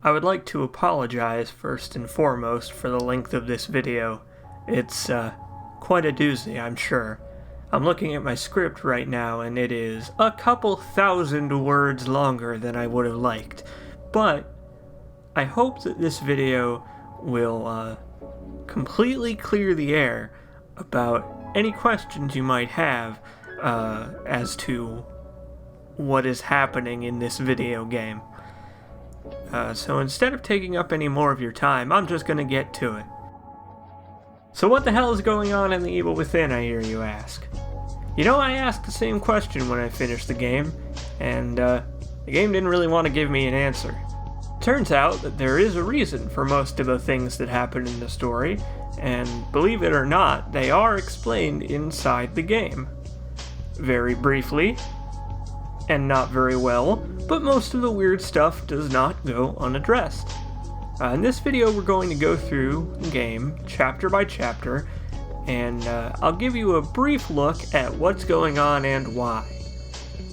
I would like to apologize first and foremost for the length of this video. It's quite a doozy, I'm sure. I'm looking at my script right now and it is a couple thousand words longer than I would have liked. But I hope that this video will completely clear the air about any questions you might have as to what is happening in this video game. So instead of taking up any more of your time, I'm just gonna get to it. So what the hell is going on in The Evil Within, I hear you ask? You know, I asked the same question when I finished the game, and the game didn't really want to give me an answer. Turns out that there is a reason for most of the things that happen in the story, and believe it or not, they are explained inside the game. Very briefly, and not very well, but most of the weird stuff does not go unaddressed. In this video we're going to go through the game chapter by chapter, and I'll give you a brief look at what's going on and why.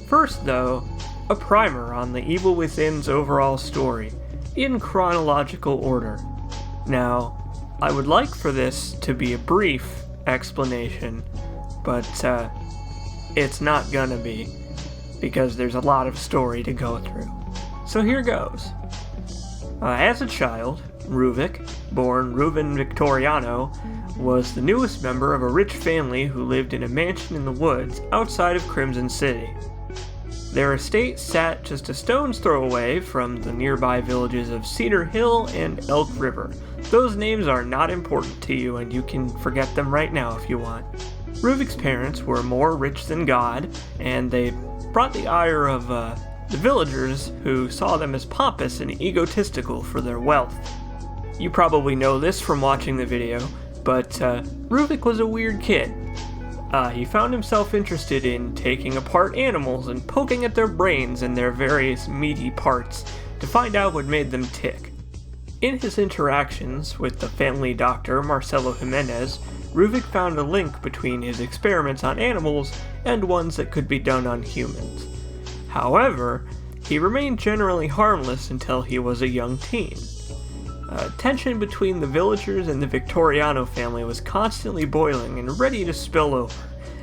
First though, a primer on The Evil Within's overall story, in chronological order. Now, I would like for this to be a brief explanation, but it's not gonna be, because there's a lot of story to go through. So here goes. As a child, Ruvik, born Reuven Victoriano, was the newest member of a rich family who lived in a mansion in the woods outside of Crimson City. Their estate sat just a stone's throw away from the nearby villages of Cedar Hill and Elk River. Those names are not important to you and you can forget them right now if you want. Ruvik's parents were more rich than God, and they brought the ire of the villagers who saw them as pompous and egotistical for their wealth. You probably know this from watching the video, but Ruvik was a weird kid. He found himself interested in taking apart animals and poking at their brains and their various meaty parts to find out what made them tick. In his interactions with the family doctor Marcelo Jimenez, Ruvik found a link between his experiments on animals and ones that could be done on humans. However, he remained generally harmless until he was a young teen. Tension between the villagers and the Victoriano family was constantly boiling and ready to spill over,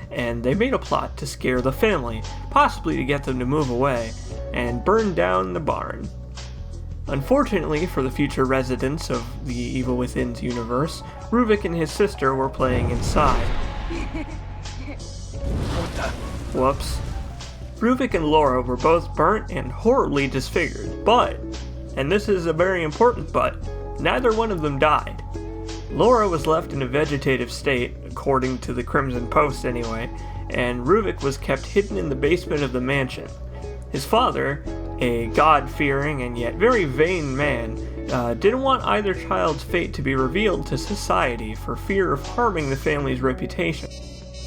and they made a plot to scare the family, possibly to get them to move away, and burn down the barn. Unfortunately for the future residents of the Evil Within's universe, Ruvik and his sister were playing inside. Whoops. Ruvik and Laura were both burnt and horribly disfigured, but, and this is a very important but, neither one of them died. Laura was left in a vegetative state, according to the Crimson Post anyway, and Ruvik was kept hidden in the basement of the mansion. His father, a God-fearing and yet very vain man, didn't want either child's fate to be revealed to society for fear of harming the family's reputation.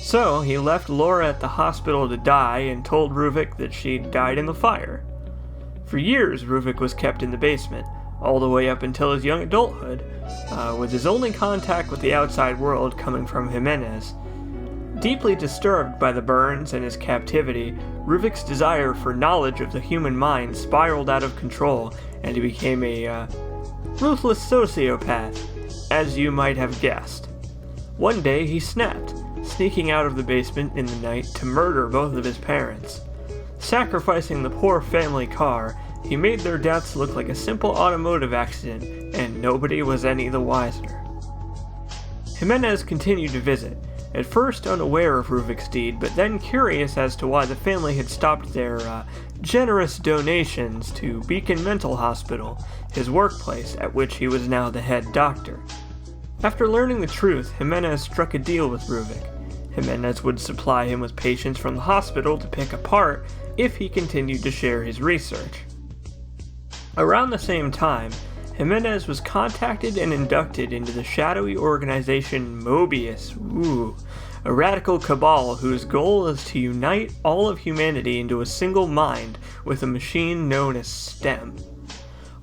So he left Laura at the hospital to die and told Ruvik that she'd died in the fire. For years, Ruvik was kept in the basement, all the way up until his young adulthood, with his only contact with the outside world coming from Jimenez. Deeply disturbed by the burns and his captivity, Ruvik's desire for knowledge of the human mind spiraled out of control, and he became a ruthless sociopath, as you might have guessed. One day he snapped, sneaking out of the basement in the night to murder both of his parents. Sacrificing the poor family car, he made their deaths look like a simple automotive accident, and nobody was any the wiser. Jimenez continued to visit, at first unaware of Ruvik's deed, but then curious as to why the family had stopped their generous donations to Beacon Mental Hospital, his workplace at which he was now the head doctor. After learning the truth, Jimenez struck a deal with Ruvik. Jimenez would supply him with patients from the hospital to pick apart if he continued to share his research. Around the same time, Jimenez was contacted and inducted into the shadowy organization Mobius, a radical cabal whose goal is to unite all of humanity into a single mind with a machine known as STEM.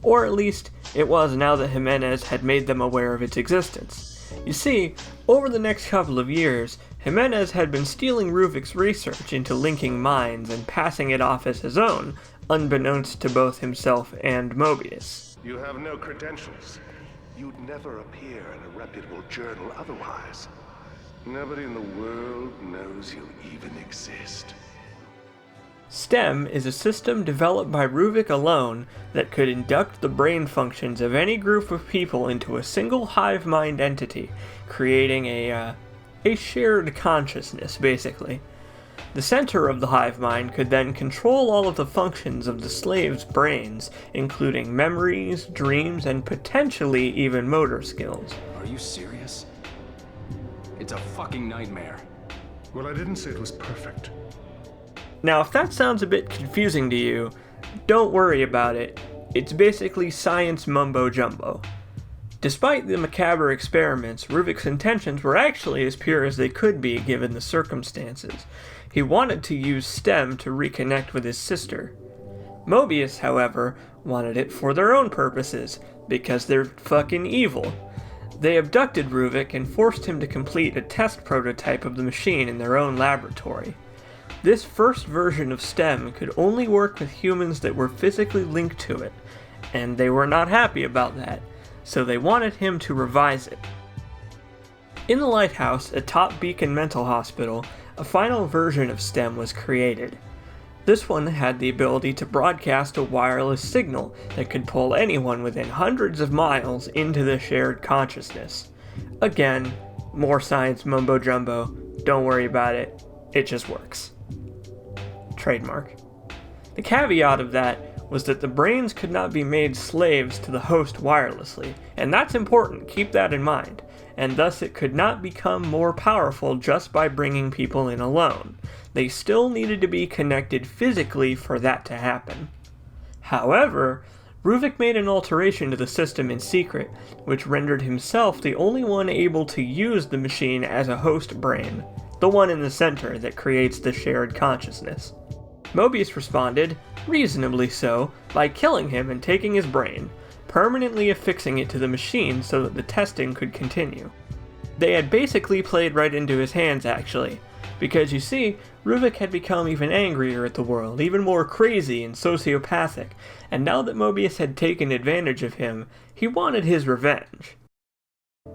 Or at least, it was now that Jimenez had made them aware of its existence. You see, over the next couple of years, Jimenez had been stealing Ruvik's research into linking minds and passing it off as his own, unbeknownst to both himself and Mobius. You have no credentials. You'd never appear in a reputable journal otherwise. Nobody in the world knows you even exist. STEM is a system developed by Ruvik alone that could induct the brain functions of any group of people into a single hive mind entity, creating a shared consciousness, basically. The center of the hive mind could then control all of the functions of the slaves' brains, including memories, dreams, and potentially even motor skills. Are you serious? It's a fucking nightmare. Well, I didn't say it was perfect. Now, if that sounds a bit confusing to you, don't worry about it. It's basically science mumbo-jumbo. Despite the macabre experiments, Ruvik's intentions were actually as pure as they could be given the circumstances. He wanted to use STEM to reconnect with his sister. Mobius, however, wanted it for their own purposes, because they're fucking evil. They abducted Ruvik and forced him to complete a test prototype of the machine in their own laboratory. This first version of STEM could only work with humans that were physically linked to it, and they were not happy about that, so they wanted him to revise it. In the lighthouse at Top Beacon Mental Hospital, a final version of STEM was created. This one had the ability to broadcast a wireless signal that could pull anyone within hundreds of miles into the shared consciousness. Again, more science mumbo-jumbo, don't worry about it, it just works. Trademark. The caveat of that was that the brains could not be made slaves to the host wirelessly, and that's important, keep that in mind, and thus it could not become more powerful just by bringing people in alone. They still needed to be connected physically for that to happen. However, Ruvik made an alteration to the system in secret, which rendered himself the only one able to use the machine as a host brain, the one in the center that creates the shared consciousness. Mobius responded, reasonably so, by killing him and taking his brain, permanently affixing it to the machine so that the testing could continue. They had basically played right into his hands, actually, because you see, Ruvik had become even angrier at the world, even more crazy and sociopathic, and now that Mobius had taken advantage of him, he wanted his revenge.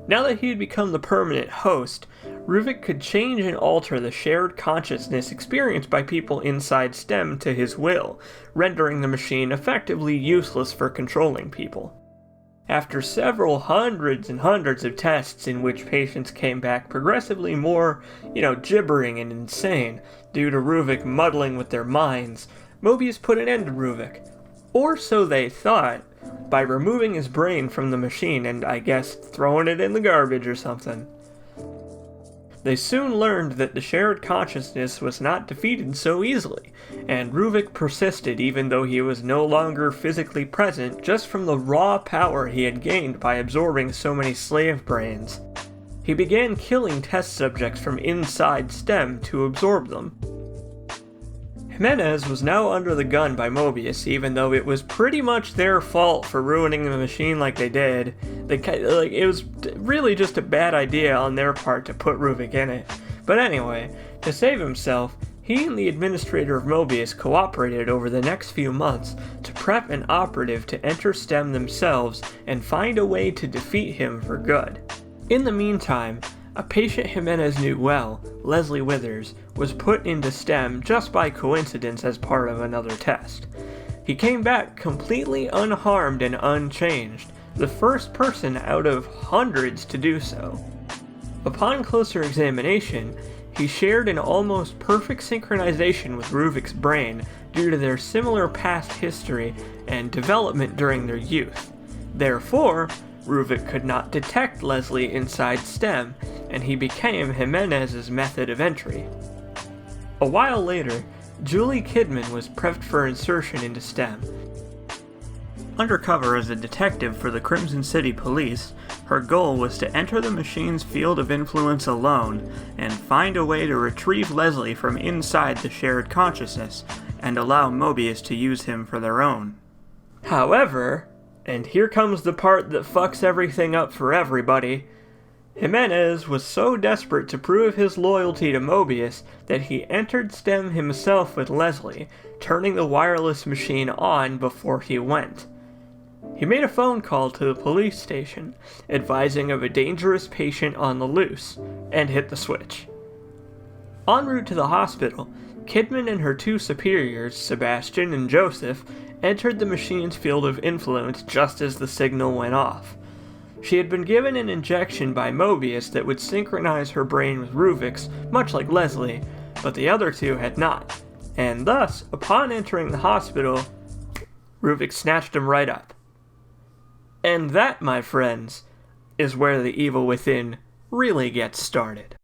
Now that he had become the permanent host, Ruvik could change and alter the shared consciousness experienced by people inside STEM to his will, rendering the machine effectively useless for controlling people. After several hundreds and hundreds of tests in which patients came back progressively more, gibbering and insane due to Ruvik muddling with their minds, Mobius put an end to Ruvik. Or so they thought, by removing his brain from the machine and, I guess, throwing it in the garbage or something. They soon learned that the shared consciousness was not defeated so easily, and Ruvik persisted even though he was no longer physically present just from the raw power he had gained by absorbing so many slave brains. He began killing test subjects from inside STEM to absorb them. Jimenez was now under the gun by Mobius, even though it was pretty much their fault for ruining the machine like they did. It was really just a bad idea on their part to put Ruvik in it. But anyway, to save himself, he and the administrator of Mobius cooperated over the next few months to prep an operative to enter STEM themselves and find a way to defeat him for good. In the meantime, a patient Jimenez knew well, Leslie Withers, was put into STEM just by coincidence as part of another test. He came back completely unharmed and unchanged, the first person out of hundreds to do so. Upon closer examination, he shared an almost perfect synchronization with Ruvik's brain due to their similar past history and development during their youth. Therefore, Ruvik could not detect Leslie inside STEM, and he became Jimenez's method of entry. A while later, Julie Kidman was prepped for insertion into STEM. Undercover as a detective for the Crimson City Police, her goal was to enter the machine's field of influence alone and find a way to retrieve Leslie from inside the shared consciousness and allow Mobius to use him for their own. However, and here comes the part that fucks everything up for everybody, Jimenez was so desperate to prove his loyalty to Mobius that he entered STEM himself with Leslie, turning the wireless machine on before he went. He made a phone call to the police station, advising of a dangerous patient on the loose, and hit the switch. En route to the hospital, Kidman and her two superiors, Sebastian and Joseph, entered the machine's field of influence just as the signal went off. She had been given an injection by Mobius that would synchronize her brain with Ruvik's, much like Leslie, but the other two had not, and thus, upon entering the hospital, Ruvik snatched him right up. And that, my friends, is where the evil within really gets started.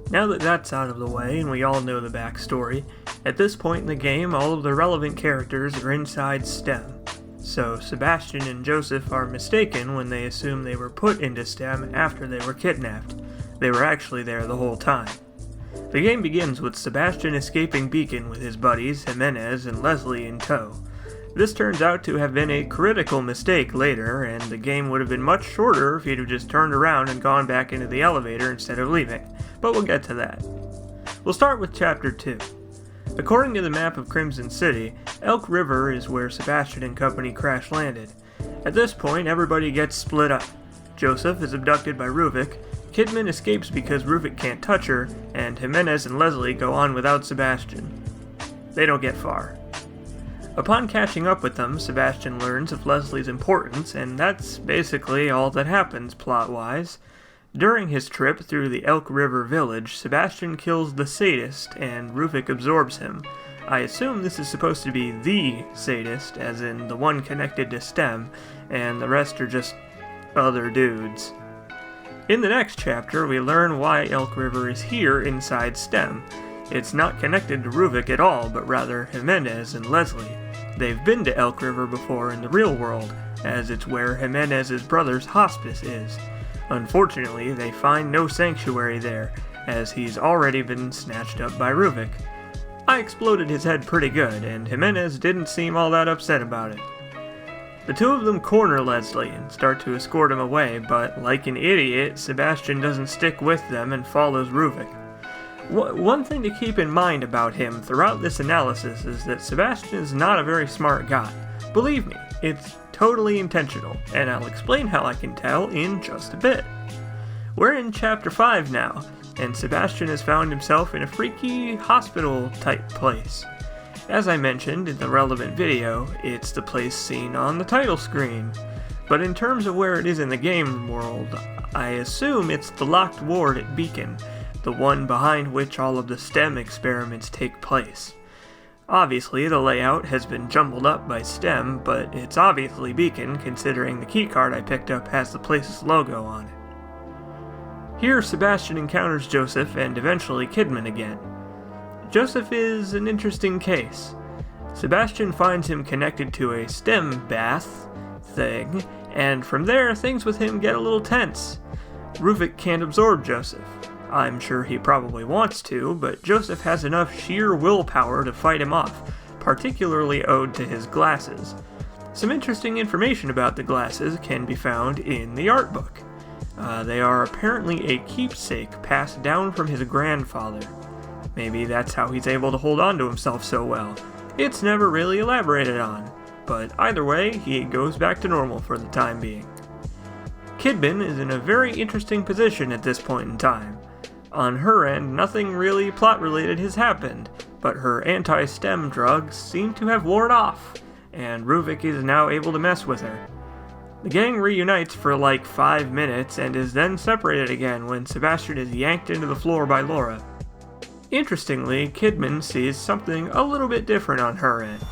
Now that that's out of the way and we all know the backstory, at this point in the game all of the relevant characters are inside STEM. So Sebastian and Joseph are mistaken when they assume they were put into STEM after they were kidnapped. They were actually there the whole time. The game begins with Sebastian escaping Beacon with his buddies Jimenez and Leslie in tow. This turns out to have been a critical mistake later, and the game would have been much shorter if he'd have just turned around and gone back into the elevator instead of leaving, but we'll get to that. We'll start with Chapter 2. According to the map of Crimson City, Elk River is where Sebastian and company crash landed. At this point, everybody gets split up. Joseph is abducted by Ruvik, Kidman escapes because Ruvik can't touch her, and Jimenez and Leslie go on without Sebastian. They don't get far. Upon catching up with them, Sebastian learns of Leslie's importance, and that's basically all that happens plot-wise. During his trip through the Elk River village, Sebastian kills the sadist, and Ruvik absorbs him. I assume this is supposed to be the sadist, as in the one connected to STEM, and the rest are just other dudes. In the next chapter, we learn why Elk River is here inside STEM. It's not connected to Ruvik at all, but rather Jimenez and Leslie. They've been to Elk River before in the real world, as it's where Jimenez's brother's hospice is. Unfortunately, they find no sanctuary there, as he's already been snatched up by Ruvik. I exploded his head pretty good, and Jimenez didn't seem all that upset about it. The two of them corner Leslie and start to escort him away, but like an idiot, Sebastian doesn't stick with them and follows Ruvik. One thing to keep in mind about him throughout this analysis is that Sebastian is not a very smart guy. Believe me, it's totally intentional, and I'll explain how I can tell in just a bit. We're in Chapter 5 now, and Sebastian has found himself in a freaky hospital-type place. As I mentioned in the relevant video, it's the place seen on the title screen. But in terms of where it is in the game world, I assume it's the locked ward at Beacon, the one behind which all of the STEM experiments take place. Obviously, the layout has been jumbled up by STEM, but it's obviously Beacon considering the keycard I picked up has the place's logo on it. Here, Sebastian encounters Joseph and eventually Kidman again. Joseph is an interesting case. Sebastian finds him connected to a STEM bath thing, and from there, things with him get a little tense. Ruvik can't absorb Joseph. I'm sure he probably wants to, but Joseph has enough sheer willpower to fight him off, particularly owed to his glasses. Some interesting information about the glasses can be found in the art book. They are apparently a keepsake passed down from his grandfather. Maybe that's how he's able to hold on to himself so well. It's never really elaborated on, but either way, he goes back to normal for the time being. Kidman is in a very interesting position at this point in time. On her end, nothing really plot-related has happened, but her anti-STEM drugs seem to have worn off, and Ruvik is now able to mess with her. The gang reunites for like 5 minutes and is then separated again when Sebastian is yanked into the floor by Laura. Interestingly, Kidman sees something a little bit different on her end.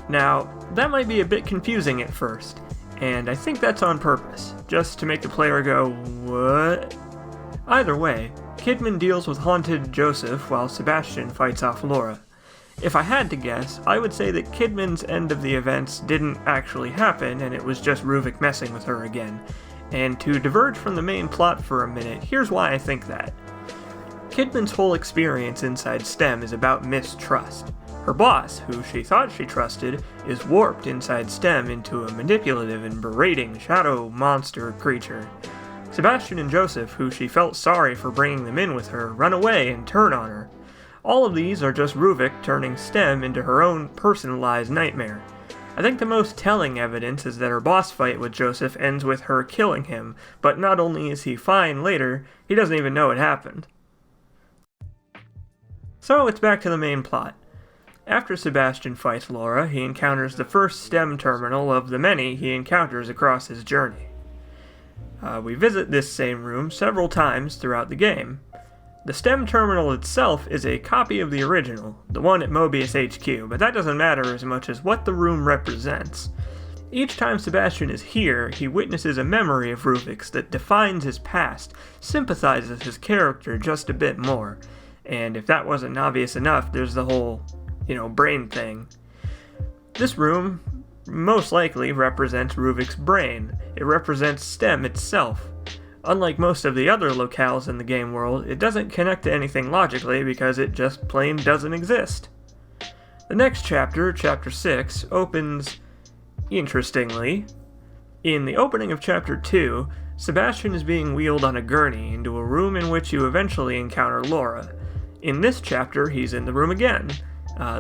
Now, that might be a bit confusing at first, and I think that's on purpose, just to make the player go, what? Either way, Kidman deals with haunted Joseph while Sebastian fights off Laura. If I had to guess, I would say that Kidman's end of the events didn't actually happen and it was just Ruvik messing with her again. And to diverge from the main plot for a minute, here's why I think that. Kidman's whole experience inside STEM is about mistrust. Her boss, who she thought she trusted, is warped inside STEM into a manipulative and berating shadow monster creature. Sebastian and Joseph, who she felt sorry for bringing them in with her, run away and turn on her. All of these are just Ruvik turning STEM into her own personalized nightmare. I think the most telling evidence is that her boss fight with Joseph ends with her killing him, but not only is he fine later, he doesn't even know it happened. So it's back to the main plot. After Sebastian fights Laura, he encounters the first STEM terminal of the many he encounters across his journey. We visit this same room several times throughout the game. The STEM terminal itself is a copy of the original, the one at Mobius HQ, but that doesn't matter as much as what the room represents. Each time Sebastian is here, he witnesses a memory of Ruvik's that defines his past, sympathizes his character just a bit more, and if that wasn't obvious enough, there's the whole, brain thing. This room most likely represents Ruvik's brain. It represents STEM itself. Unlike most of the other locales in the game world, it doesn't connect to anything logically because it just plain doesn't exist. The next chapter, Chapter 6, opens interestingly. In the opening of Chapter 2, Sebastian is being wheeled on a gurney into a room in which you eventually encounter Laura. In this chapter, he's in the room again,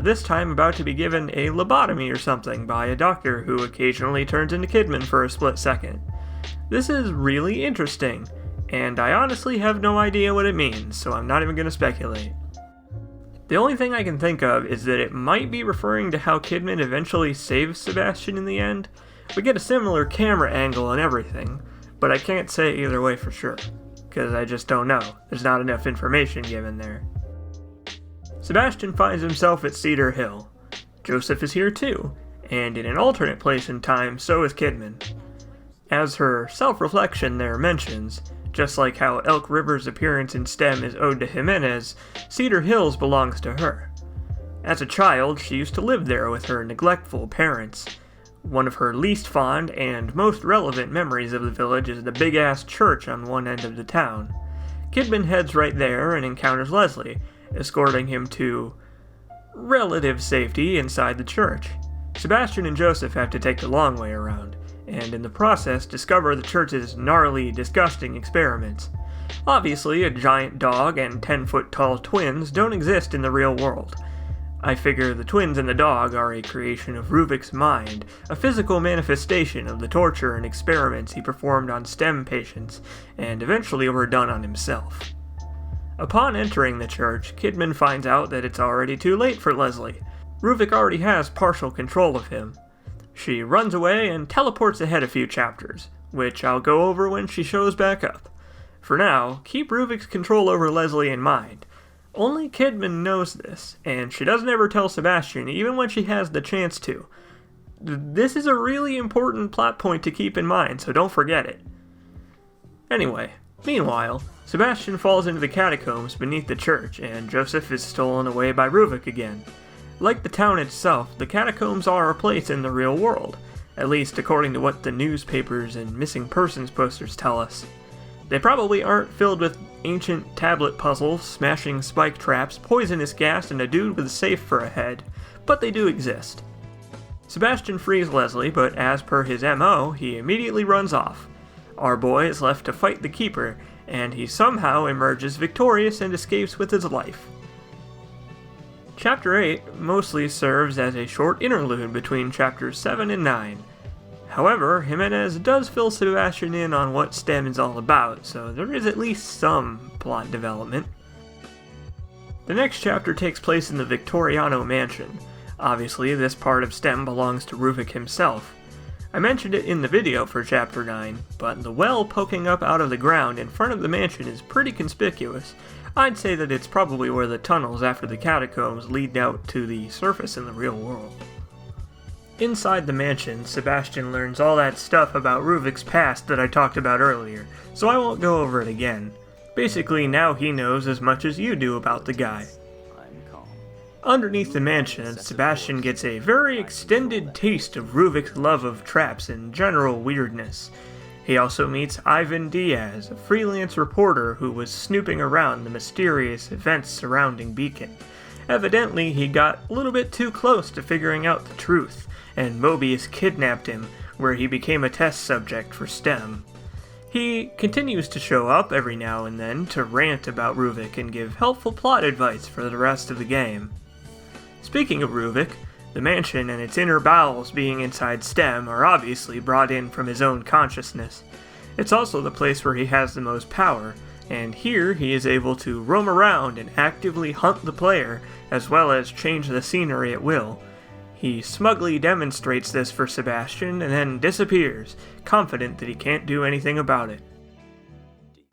this time about to be given a lobotomy or something by a doctor who occasionally turns into Kidman for a split second. This is really interesting, and I honestly have no idea what it means, so I'm not even going to speculate. The only thing I can think of is that it might be referring to how Kidman eventually saves Sebastian in the end. We get a similar camera angle and everything, but I can't say either way for sure, because I just don't know. There's not enough information given there. Sebastian finds himself at Cedar Hill. Joseph is here too, and in an alternate place and time, so is Kidman. As her self-reflection there mentions, just like how Elk River's appearance in STEM is owed to Jimenez, Cedar Hills belongs to her. As a child, she used to live there with her neglectful parents. One of her least fond and most relevant memories of the village is the big-ass church on one end of the town. Kidman heads right there and encounters Leslie, escorting him to relative safety inside the church. Sebastian and Joseph have to take the long way around, and in the process discover the church's gnarly, disgusting experiments. Obviously, a giant dog and 10-foot-tall twins don't exist in the real world. I figure the twins and the dog are a creation of Ruvik's mind, a physical manifestation of the torture and experiments he performed on STEM patients, and eventually were done on himself. Upon entering the church, Kidman finds out that it's already too late for Leslie. Ruvik already has partial control of him. She runs away and teleports ahead a few chapters, which I'll go over when she shows back up. For now, keep Ruvik's control over Leslie in mind. Only Kidman knows this, and she doesn't ever tell Sebastian, even when she has the chance to. This is a really important plot point to keep in mind, so don't forget it. Anyway, meanwhile, Sebastian falls into the catacombs beneath the church, and Joseph is stolen away by Ruvik again. Like the town itself, the catacombs are a place in the real world, at least according to what the newspapers and missing persons posters tell us. They probably aren't filled with ancient tablet puzzles, smashing spike traps, poisonous gas, and a dude with a safe for a head, but they do exist. Sebastian frees Leslie, but as per his MO, he immediately runs off. Our boy is left to fight the Keeper, and he somehow emerges victorious and escapes with his life. Chapter 8 mostly serves as a short interlude between chapters 7 and 9. However, Jimenez does fill Sebastian in on what STEM is all about, so there is at least some plot development. The next chapter takes place in the Victoriano mansion. Obviously, this part of STEM belongs to Ruvik himself. I mentioned it in the video for Chapter 9, but the well poking up out of the ground in front of the mansion is pretty conspicuous. I'd say that it's probably where the tunnels after the catacombs lead out to the surface in the real world. Inside the mansion, Sebastian learns all that stuff about Ruvik's past that I talked about earlier, so I won't go over it again. Basically, now he knows as much as you do about the guy. Underneath the mansion, Sebastian gets a very extended taste of Ruvik's love of traps and general weirdness. He also meets Ivan Diaz, a freelance reporter who was snooping around the mysterious events surrounding Beacon. Evidently, he got a little bit too close to figuring out the truth, and Mobius kidnapped him, where he became a test subject for STEM. He continues to show up every now and then to rant about Ruvik and give helpful plot advice for the rest of the game. Speaking of Ruvik, the mansion and its inner bowels being inside STEM are obviously brought in from his own consciousness. It's also the place where he has the most power, and here he is able to roam around and actively hunt the player, as well as change the scenery at will. He smugly demonstrates this for Sebastian and then disappears, confident that he can't do anything about it.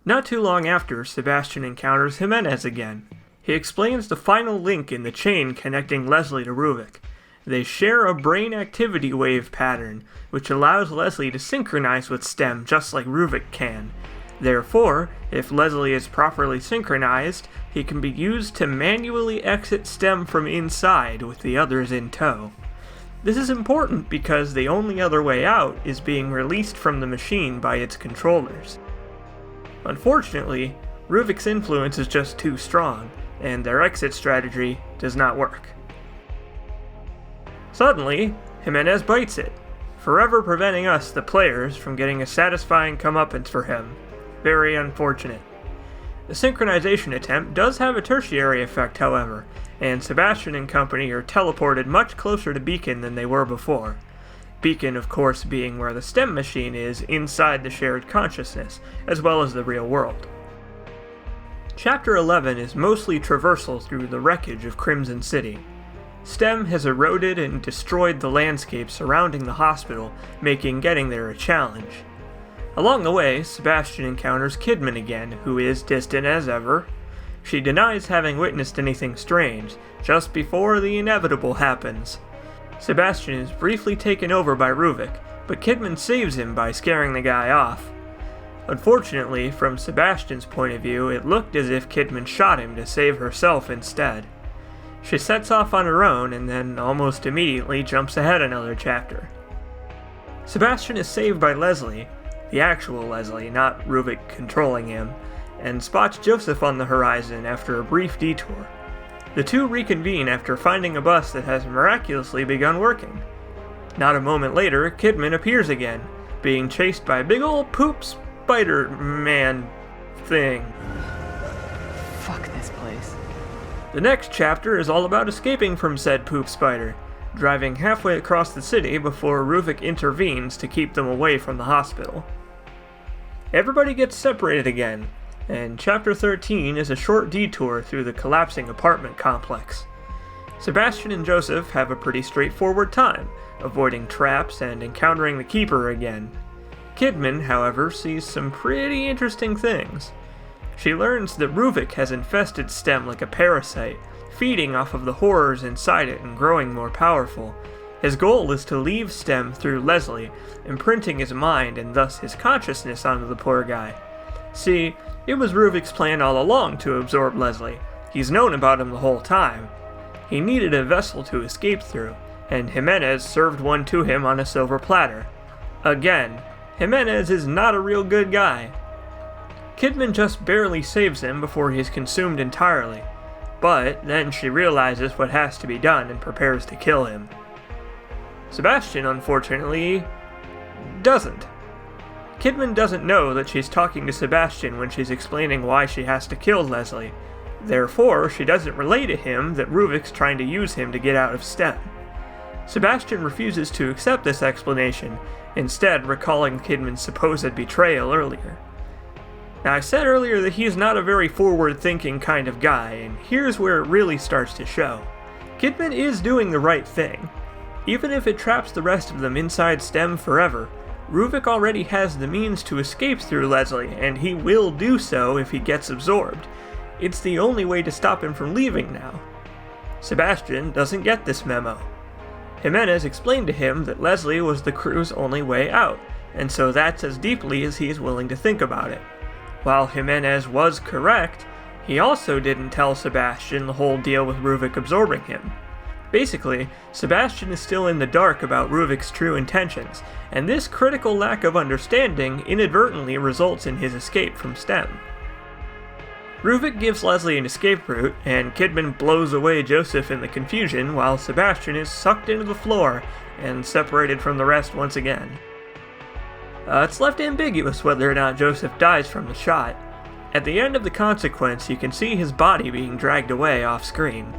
Not too long after, Sebastian encounters Jimenez again. He explains the final link in the chain connecting Leslie to Ruvik. They share a brain activity wave pattern, which allows Leslie to synchronize with STEM just like Ruvik can. Therefore, if Leslie is properly synchronized, he can be used to manually exit STEM from inside with the others in tow. This is important because the only other way out is being released from the machine by its controllers. Unfortunately, Ruvik's influence is just too strong, and their exit strategy does not work. Suddenly, Jimenez bites it, forever preventing us, the players, from getting a satisfying comeuppance for him. Very unfortunate. The synchronization attempt does have a tertiary effect, however, and Sebastian and company are teleported much closer to Beacon than they were before. Beacon, of course, being where the STEM machine is inside the shared consciousness, as well as the real world. Chapter 11 is mostly traversal through the wreckage of Crimson City. STEM has eroded and destroyed the landscape surrounding the hospital, making getting there a challenge. Along the way, Sebastian encounters Kidman again, who is distant as ever. She denies having witnessed anything strange, just before the inevitable happens. Sebastian is briefly taken over by Ruvik, but Kidman saves him by scaring the guy off. Unfortunately, from Sebastian's point of view, it looked as if Kidman shot him to save herself instead. She sets off on her own and then almost immediately jumps ahead another chapter. Sebastian is saved by Leslie, the actual Leslie, not Ruvik controlling him, and spots Joseph on the horizon after a brief detour. The two reconvene after finding a bus that has miraculously begun working. Not a moment later, Kidman appears again, being chased by a big ol' poop Spider-Man thing. Fuck this place. The next chapter is all about escaping from said poop spider, driving halfway across the city before Ruvik intervenes to keep them away from the hospital. Everybody gets separated again, and Chapter 13 is a short detour through the collapsing apartment complex. Sebastian and Joseph have a pretty straightforward time, avoiding traps and encountering the Keeper again. Kidman, however, sees some pretty interesting things. She learns that Ruvik has infested STEM like a parasite, feeding off of the horrors inside it and growing more powerful. His goal is to leave STEM through Leslie, imprinting his mind and thus his consciousness onto the poor guy. See, it was Ruvik's plan all along to absorb Leslie. He's known about him the whole time. He needed a vessel to escape through, and Jimenez served one to him on a silver platter. Again, Jimenez is not a real good guy. Kidman just barely saves him before he's consumed entirely, but then she realizes what has to be done and prepares to kill him. Sebastian, unfortunately, doesn't. Kidman doesn't know that she's talking to Sebastian when she's explaining why she has to kill Leslie. Therefore, she doesn't relay to him that Ruvik's trying to use him to get out of STEM. Sebastian refuses to accept this explanation, instead recalling Kidman's supposed betrayal earlier. Now, I said earlier that he's not a very forward-thinking kind of guy, and here's where it really starts to show. Kidman is doing the right thing. Even if it traps the rest of them inside STEM forever, Ruvik already has the means to escape through Leslie, and he will do so if he gets absorbed. It's the only way to stop him from leaving now. Sebastian doesn't get this memo. Jimenez explained to him that Leslie was the crew's only way out, and so that's as deeply as he is willing to think about it. While Jimenez was correct, he also didn't tell Sebastian the whole deal with Ruvik absorbing him. Basically, Sebastian is still in the dark about Ruvik's true intentions, and this critical lack of understanding inadvertently results in his escape from STEM. Ruvik gives Leslie an escape route, and Kidman blows away Joseph in the confusion while Sebastian is sucked into the floor and separated from the rest once again. It's left ambiguous whether or not Joseph dies from the shot. At the end of the consequence, you can see his body being dragged away off screen.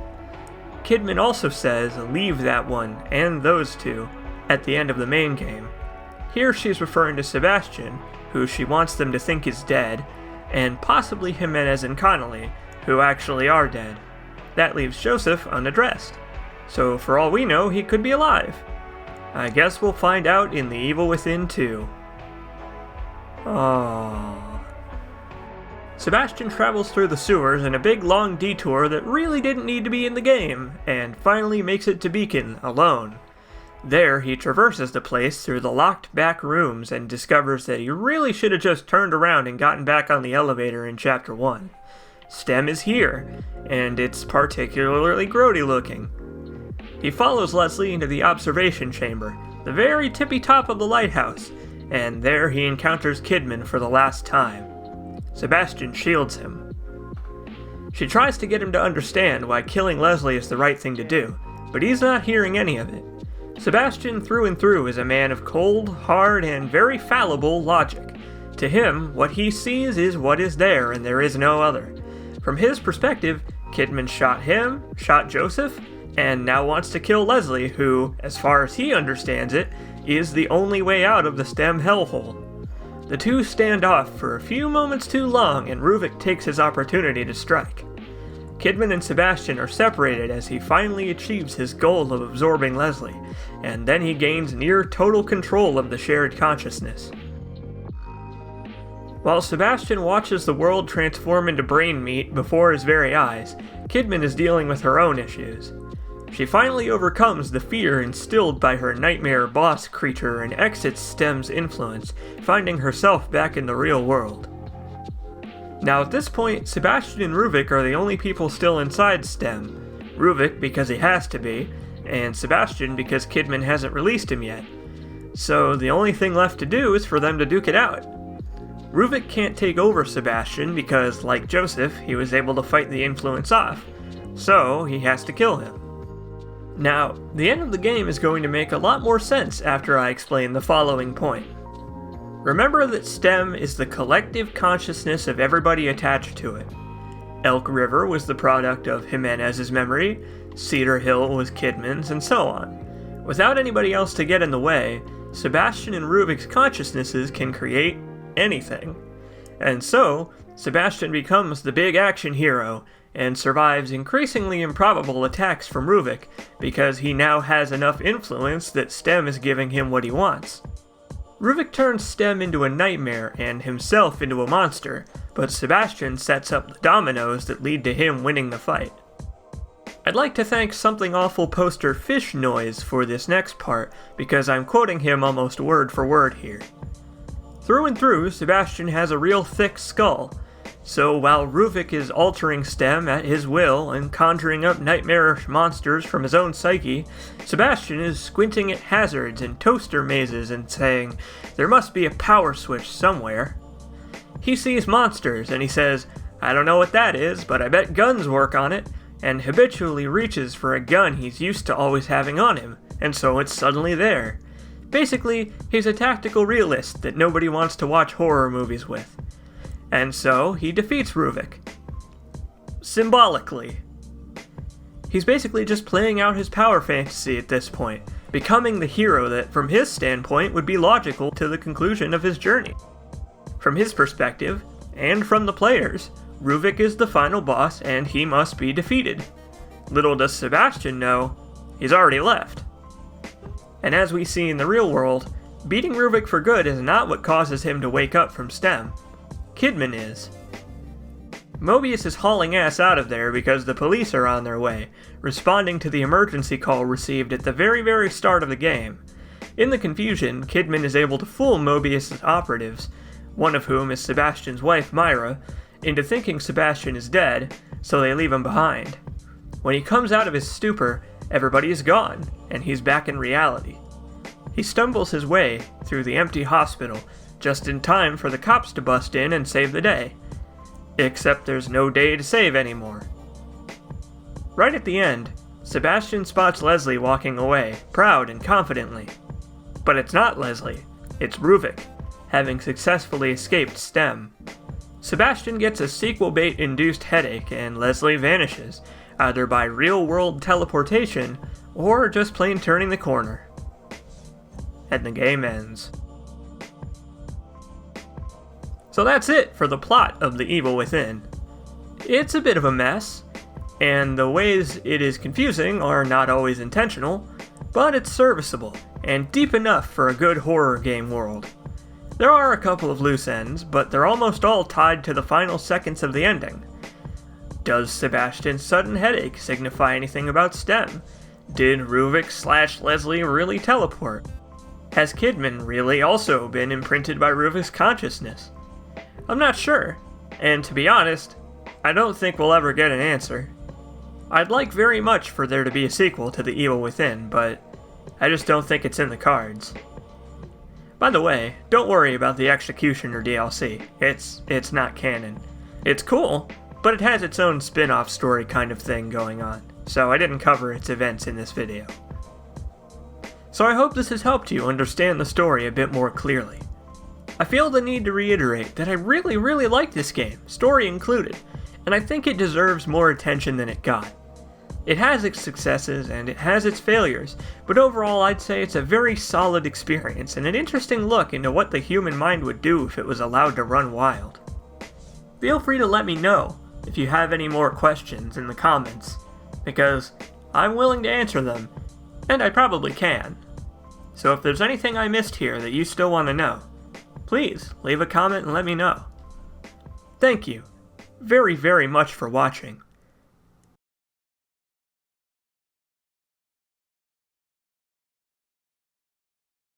Kidman also says, "Leave that one, and those two," at the end of the main game. Here she's referring to Sebastian, who she wants them to think is dead, and possibly Jimenez and Connolly, who actually are dead. That leaves Joseph unaddressed. So for all we know, he could be alive. I guess we'll find out in The Evil Within 2. Aww. Sebastian travels through the sewers in a big long detour that really didn't need to be in the game, and finally makes it to Beacon alone. There, he traverses the place through the locked back rooms and discovers that he really should have just turned around and gotten back on the elevator in Chapter 1. STEM is here, and it's particularly grody looking. He follows Leslie into the observation chamber, the very tippy top of the lighthouse, and there he encounters Kidman for the last time. Sebastian shields him. She tries to get him to understand why killing Leslie is the right thing to do, but he's not hearing any of it. Sebastian through and through is a man of cold, hard, and very fallible logic. To him, what he sees is what is there, and there is no other. From his perspective, Kidman shot him, shot Joseph, and now wants to kill Leslie, who, as far as he understands it, is the only way out of the STEM hellhole. The two stand off for a few moments too long, and Ruvik takes his opportunity to strike. Kidman and Sebastian are separated as he finally achieves his goal of absorbing Leslie, and then he gains near total control of the shared consciousness. While Sebastian watches the world transform into brain meat before his very eyes, Kidman is dealing with her own issues. She finally overcomes the fear instilled by her nightmare boss creature and exits STEM's influence, finding herself back in the real world. Now at this point, Sebastian and Ruvik are the only people still inside STEM. Ruvik because he has to be, and Sebastian because Kidman hasn't released him yet. So the only thing left to do is for them to duke it out. Ruvik can't take over Sebastian because, like Joseph, he was able to fight the influence off, so he has to kill him. Now, the end of the game is going to make a lot more sense after I explain the following point. Remember that STEM is the collective consciousness of everybody attached to it. Elk River was the product of Jimenez's memory, Cedar Hill was Kidman's, and so on. Without anybody else to get in the way, Sebastian and Ruvik's consciousnesses can create anything. And so, Sebastian becomes the big action hero, and survives increasingly improbable attacks from Ruvik, because he now has enough influence that STEM is giving him what he wants. Ruvik turns STEM into a nightmare and himself into a monster, but Sebastian sets up the dominoes that lead to him winning the fight. I'd like to thank Something Awful poster Fish Noise for this next part, because I'm quoting him almost word for word here. Through and through, Sebastian has a real thick skull, so while Ruvik is altering STEM at his will and conjuring up nightmarish monsters from his own psyche, Sebastian is squinting at hazards and toaster mazes and saying, "There must be a power switch somewhere." He sees monsters and he says, "I don't know what that is, but I bet guns work on it," and habitually reaches for a gun he's used to always having on him, and so it's suddenly there. Basically, he's a tactical realist that nobody wants to watch horror movies with. And so, he defeats Ruvik. Symbolically. He's basically just playing out his power fantasy at this point, becoming the hero that, from his standpoint, would be logical to the conclusion of his journey. From his perspective, and from the players, Ruvik is the final boss and he must be defeated. Little does Sebastian know, he's already left. And as we see in the real world, beating Ruvik for good is not what causes him to wake up from STEM. Kidman is. Mobius is hauling ass out of there because the police are on their way, responding to the emergency call received at the very start of the game. In the confusion, Kidman is able to fool Mobius's operatives, one of whom is Sebastian's wife Myra, into thinking Sebastian is dead, so they leave him behind. When he comes out of his stupor, everybody is gone, and he's back in reality. He stumbles his way through the empty hospital, just in time for the cops to bust in and save the day. Except there's no day to save anymore. Right at the end, Sebastian spots Leslie walking away, proud and confidently. But it's not Leslie, it's Ruvik. having successfully escaped STEM. Sebastian gets a sequel bait-induced headache and Leslie vanishes, either by real-world teleportation or just plain turning the corner. And the game ends. So that's it for the plot of The Evil Within. It's a bit of a mess, and the ways it is confusing are not always intentional, but it's serviceable and deep enough for a good horror game world. There are a couple of loose ends, but they're almost all tied to the final seconds of the ending. Does Sebastian's sudden headache signify anything about STEM? Did Ruvik/Leslie really teleport? Has Kidman really also been imprinted by Ruvik's consciousness? I'm not sure, and to be honest, I don't think we'll ever get an answer. I'd like very much for there to be a sequel to The Evil Within, but I just don't think it's in the cards. By the way, don't worry about the Executioner DLC. It's not canon. It's cool, but it has its own spin-off story kind of thing going on, so I didn't cover its events in this video. So I hope this has helped you understand the story a bit more clearly. I feel the need to reiterate that I really like this game, story included, and I think it deserves more attention than it got. It has its successes and it has its failures, but overall I'd say it's a very solid experience and an interesting look into what the human mind would do if it was allowed to run wild. Feel free to let me know if you have any more questions in the comments, because I'm willing to answer them, and I probably can. So if there's anything I missed here that you still want to know, please leave a comment and let me know. Thank you very much for watching.